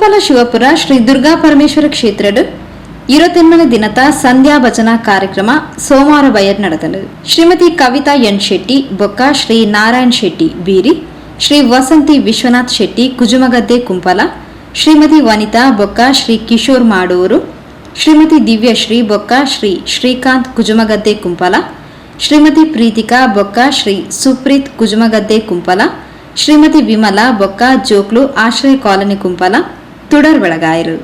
ಕುಂಪಲ ಶಿವಪುರ ಶ್ರೀ ದುರ್ಗಾ ಪರಮೇಶ್ವರ ಕ್ಷೇತ್ರದ 28ನೇ ದಿನದ ಸಂಧ್ಯಾ ಭಜನಾ ಕಾರ್ಯಕ್ರಮ ಸೋಮವಾರ ಬಯರ್ ನಡೆದಲು. ಶ್ರೀಮತಿ ಕವಿತಾ ಎನ್ ಶೆಟ್ಟಿ ಬೊಕ್ಕ ಶ್ರೀ ನಾರಾಯಣ್ ಶೆಟ್ಟಿ ಬೀರಿ, ಶ್ರೀ ವಸಂತಿ ವಿಶ್ವನಾಥ್ ಶೆಟ್ಟಿ ಕುಜುಮಗದ್ದೆ ಕುಂಪಲ, ಶ್ರೀಮತಿ ವನಿತಾ ಬೊಕ್ಕ ಶ್ರೀ ಕಿಶೋರ್ ಮಾಡೂರು, ಶ್ರೀಮತಿ ದಿವ್ಯಶ್ರೀ ಬೊಕ್ಕ ಶ್ರೀ ಶ್ರೀಕಾಂತ್ ಕುಜುಮಗದ್ದೆ ಕುಂಪಲ, ಶ್ರೀಮತಿ ಪ್ರೀತಿಕಾ ಬೊಕ್ಕ ಶ್ರೀ ಸುಪ್ರೀತ್ ಕುಜುಮಗದ್ದೆ ಕುಂಪಲ, ಶ್ರೀಮತಿ ವಿಮಲಾ ಬೊಕ್ಕ ಜೋಕ್ಲು ಆಶ್ರಯ ಕಾಲನಿ ಕುಂಪಲ ತುಡರ್ ಬೆಳಗಾಯರು.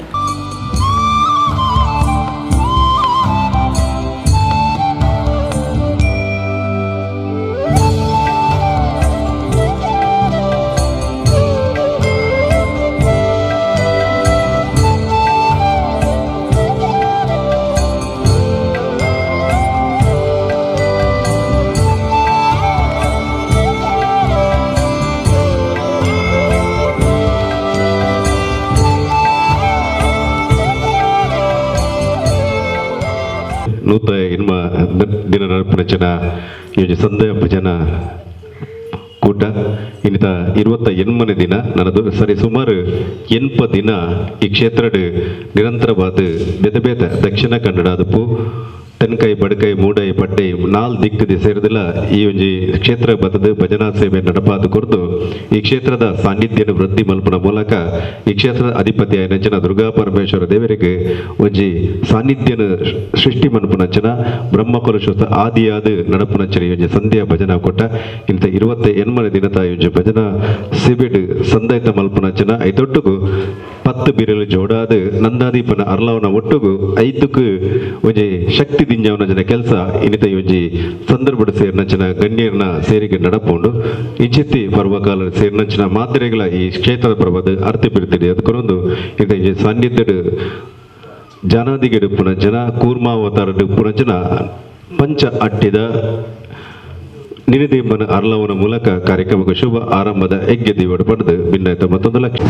ನೂತ ಎನ್ಮ ದಿನ ನಡಪನಚನ ಯೋಜನೆ ಸಂದೇಹ ಭಜನ ಕೂಟ ಇನ್ನಿತ 28ನೇ ದಿನ ನನ್ನದು ಸರಿ ಸುಮಾರು 80 ದಿನ ಈ ಕ್ಷೇತ್ರಡ್ ನಿರಂತರವಾದ ಬೇತೆ ಬೇತೆ ದಕ್ಷಿಣ ಕನ್ನಡ ಅದಪ್ಪು ತೆನ್ಕೈ ಬಡಕೈ ಮೂಡೈ ಪಡ್ಡೈ 4 ದಿಕ್ಕದಿ ಸೇರಿದಿಲ್ಲ ಈ ಒಂಜಿ ಕ್ಷೇತ್ರ ಬತ್ತದ ಭಜನಾ ಸೇವೆ ನಡಪಾದು ಕುರಿತು ಈ ಕ್ಷೇತ್ರದ ಸಾನ್ನಿಧ್ಯನ ವೃದ್ಧಿ ಮಲ್ಪನ ಮೂಲಕ ಈ ಕ್ಷೇತ್ರದ ಅಧಿಪತಿ ಆಯ್ನಂಚನ ದುರ್ಗಾ ಪರಮೇಶ್ವರ ದೇವರಿಗೆ ಒಂಜಿ ಸಾನ್ನಿಧ್ಯನ ಸೃಷ್ಟಿ ಮನ್ಪುನಂಚನ ಬ್ರಹ್ಮಕಲಶೋತ್ಸವ ಆದಿಯಾದ ನಡಪುನಂಚನ ಒಂಜಿ ಸಂಧ್ಯಾ ಭಜನಾ ಕೊಟ್ಟ ಇಂಥ 28ನೇ ದಿನದ ಒಂಜಿ ಭಜನಾ ಸೇವೆಡ್ ಸಂದೈತ ಮಲ್ಪುನಂಚನ ಐದೊಟ್ಟುಗು 10 ಬಿರಲು ಜೋಡಾದ ನಂದಾದೀಪನ ಅರ್ಲವನ ಒಟ್ಟುಗು 5ಕ್ಕೆ ಒಂಜಿ ಶಕ್ತಿ ದಿಂಜವನ ಜನ ಕೆಲಸ ಇನ್ನಿತ ಒಂಜಿ ಸಂದರ್ಭದ ಸೇರ್ನಂಚಿನ ಗಣ್ಯರ್ನ ಸೇರಿಗೆ ನಡಪುಂಡು ಇಂಚಿತ್ತಿ ಪರ್ವಕಾಲ ಸೇರ್ನಂಚಿನ ಮಾದರಿಗಳ ಈ ಕ್ಷೇತ್ರದ ಪರ್ವದ ಅರ್ಥ ಬಿಡ್ತಿದೆ ಅದಕ್ಕೊಂದು ಇಂಥ ಸಾನ್ನಿಧ್ಯದ ಜಾನಾದಿಗೆ ಪುನಂಚನ ಕೂರ್ಮಾವತಾರ ಪುನಂಚನ ಪಂಚ ಅಟ್ಟಿದ ನಿರಿದೀಪನ ಅರ್ಲವನ ಮೂಲಕ ಕಾರ್ಯಕ್ರಮಕ್ಕೆ ಶುಭ ಆರಂಭದ ಯಜ್ಞ ದೀವಡು ಪಡೆದು ಭಿನ್ನಾಯ್ತ ಮತ್ತೊಂದು ಲಕ್ಷ್ಯ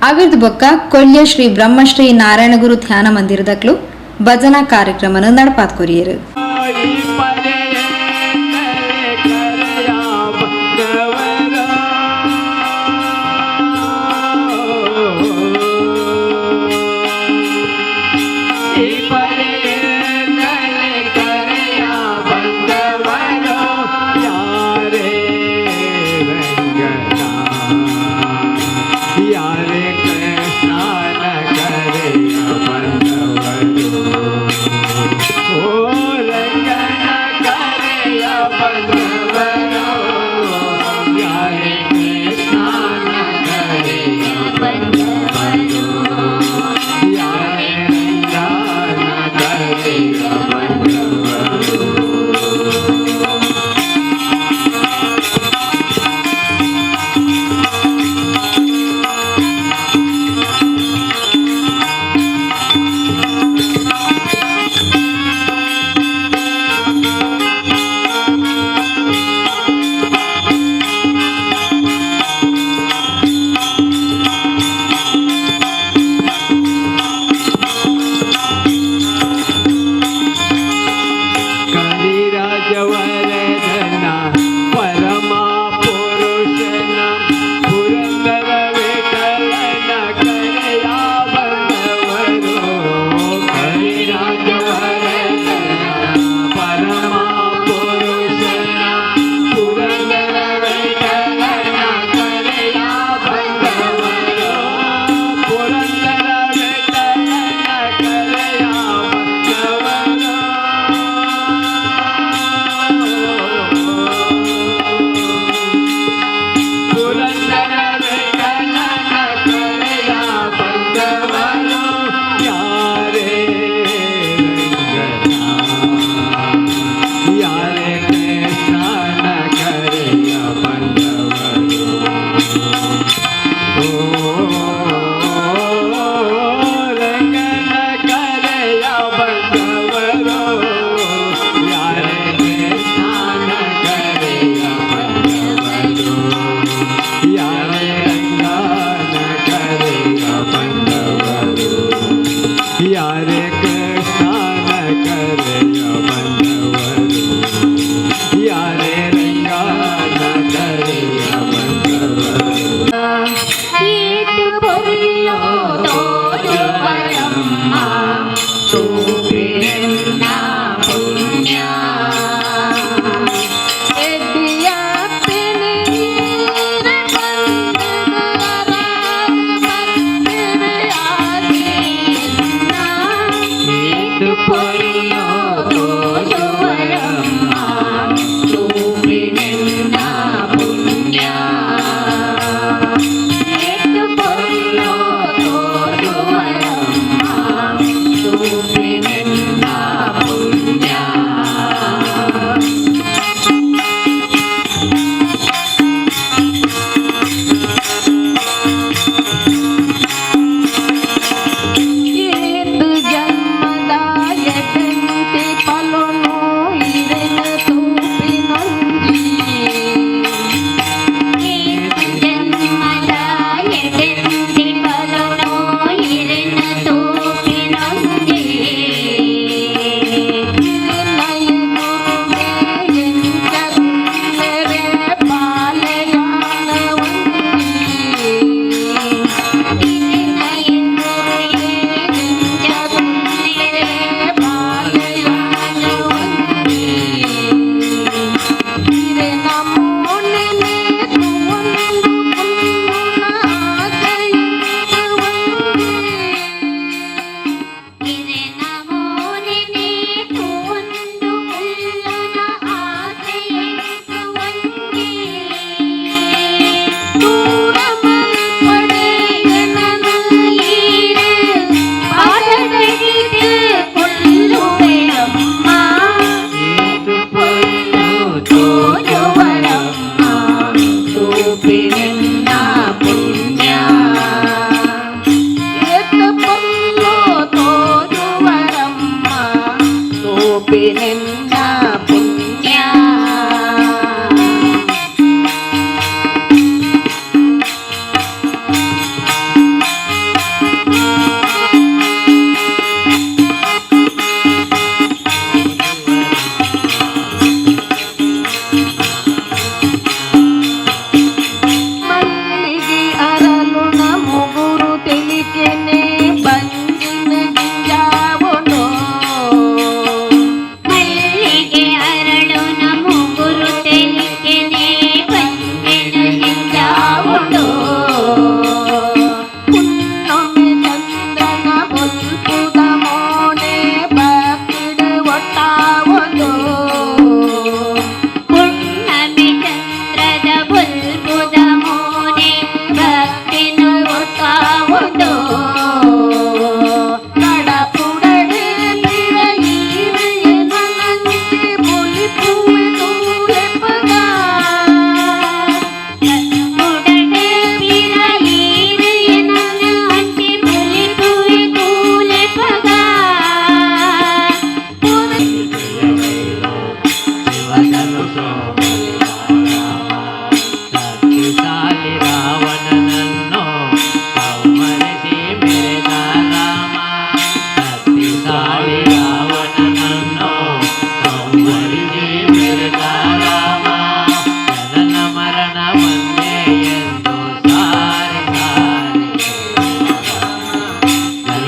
ಅವಿರ್ದ ಬೊಕ್ಕ ಕೊಲ್ಯ ಶ್ರೀ ಬ್ರಹ್ಮಶ್ರೀ ನಾರಾಯಣಗುರು ಧ್ಯಾನ ಮಂದಿರದಕ್ಲು ಭಜನಾ ಕಾರ್ಯಕ್ರಮನ ನಡಪಾತ್ ಕೊರಿಯರು.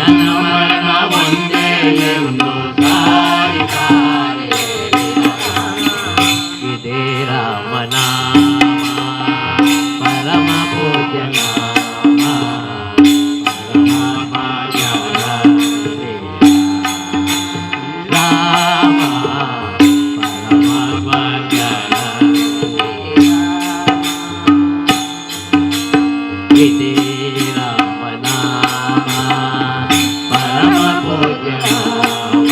ಜನನ ಮರಣ ಒಂದೇ ಎಂದು ಸಾರಿದ್ದಾರೆ. ಇದೇ ರಾಮನಾಮ ಪರಮ ಪೂಜ್ಯ ನಾಮ, ಪರಮಾತ್ಮ ಜ್ಞಾನ ರಾಮ, ಪರಮಾತ್ಮ ಜ್ಞಾನ ಇದೇ ರಾಮನಾಮ ಪರಮ ಪೂಜ್ಯ ನಾಮ,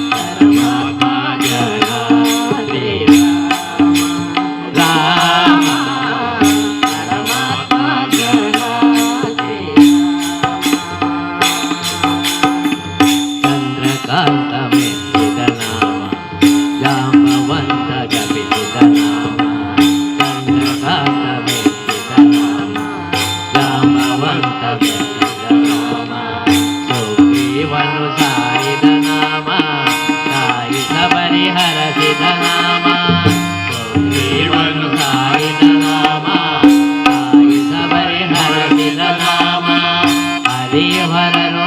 ಪರಮಾತ್ಮ ಜ್ಞಾನ ರಾಮ, ಪರಮಾತ್ಮ ಜ್ಞಾನ ಚಂದ್ರಕಾಂತ ಮೆಚ್ಚಿದ ನಾಮ, ಜಾಂಬವಂತ ಜಪಿಸಿದ ನಾಮ, ಚಂದ್ರಕಾಂತ ಮೆಚ್ಚಿದ ನಾಮ, ಜಾಂಬವಂತ ಜಪಿಸಿದ ನಾಮ, ಸುಗ್ರೀವನು ಸಾರಿದ ನಾಮ, ಸಾಯಿಸ ಪರಿಹರಿಸಿದ ನಾಮ, ಸುಗ್ರೀವನು ಸಾರಿದ ನಾಮ, ಸಾಯಿಸ ಪರಿಹರಿಸಿದ ನಾಮ, ಹರಿಹರನು